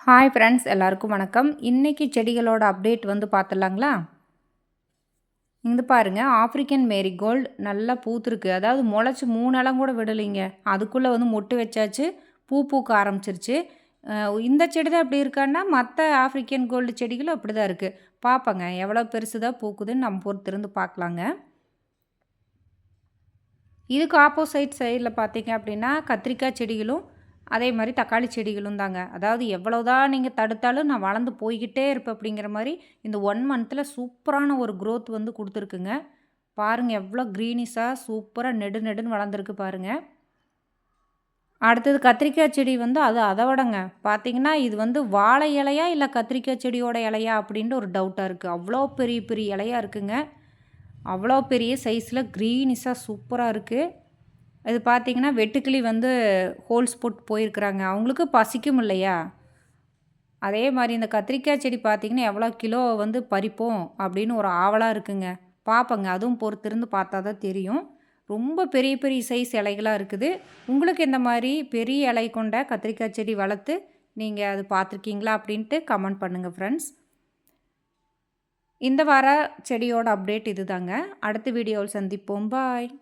Hi friends, எல்லாருக்கும் வணக்கம். இன்னைக்கு செடிகளோட அப்டேட் வந்து பார்த்துடலாங்களா? இங்க பாருங்க, ஆஃப்ரிக்கன் மேரிகோல்டு நல்லா பூத்திருக்கு. அதாவது முளைச்சு 3 இலம் கூட விடலைங்க. அதுக்குள்ளே வந்து மொட்டு வச்சாச்சு, பூ பூக்க ஆரம்பிச்சிருச்சு. இந்த செடி தான் இப்படி இருக்கான்னா, மற்ற ஆஃப்ரிக்கன் கோல்டு செடிகளும் அப்படி தான் இருக்குது. பார்ப்போங்க எவ்வளோ பெருசு தான் பூக்குதுன்னு நம்ம பொறுத்திருந்து பார்க்கலாங்க. இதுக்கு ஆப்போசைட் சைடில் பார்த்தீங்க அப்படின்னா, கத்திரிக்காய் செடிகளும் அதே மாதிரி தக்காளி செடிகளும் தாங்க. அதாவது எவ்வளோதான் நீங்கள் தடுத்தாலும் நான் வளர்ந்து போய்க்கிட்டே இருப்பேன் அப்படிங்கிற மாதிரி இந்த 1 மந்த்தில் சூப்பரான ஒரு க்ரோத் வந்து கொடுத்துருக்குங்க. பாருங்கள் எவ்வளோ க்ரீனிஷாக சூப்பராக நெடு நெடுன்னு வளர்ந்துருக்கு பாருங்கள். அடுத்தது கத்திரிக்காய் செடி வந்து அதை விடங்க பார்த்தீங்கன்னா, இது வந்து வாழை இலையா இல்லை கத்திரிக்காய் செடியோட இலையா அப்படின்ட்டு ஒரு டவுட்டாக இருக்குது. அவ்வளோ பெரிய பெரிய இலையாக இருக்குங்க. அவ்வளோ பெரிய சைஸில் க்ரீனிஷாக சூப்பராக இருக்குது. இது பார்த்திங்கன்னா வெட்டுக்கிளி வந்து ஹோல்ஸ் போட்டு போயிருக்கிறாங்க. அவங்களுக்கு பசிக்கும் இல்லையா? அதே மாதிரி இந்த கத்திரிக்காய் செடி பார்த்திங்கன்னா எவ்வளோ கிலோ வந்து பறிப்போம் அப்படின்னு ஒரு ஆவலாக இருக்குங்க. பார்ப்போங்க, அதுவும் பொறுத்திருந்து பார்த்தா தான் தெரியும். ரொம்ப பெரிய பெரிய சைஸ் இலைகளாக இருக்குது. உங்களுக்கு இந்த மாதிரி பெரிய இலை கொண்ட கத்திரிக்காய் செடி வளர்த்து நீங்கள் அது பார்த்துருக்கீங்களா அப்படின்ட்டு கமெண்ட் பண்ணுங்கள் ஃப்ரெண்ட்ஸ். இந்த வார செடியோட அப்டேட் இது தாங்க. அடுத்த வீடியோவில் சந்திப்போம். பாய்.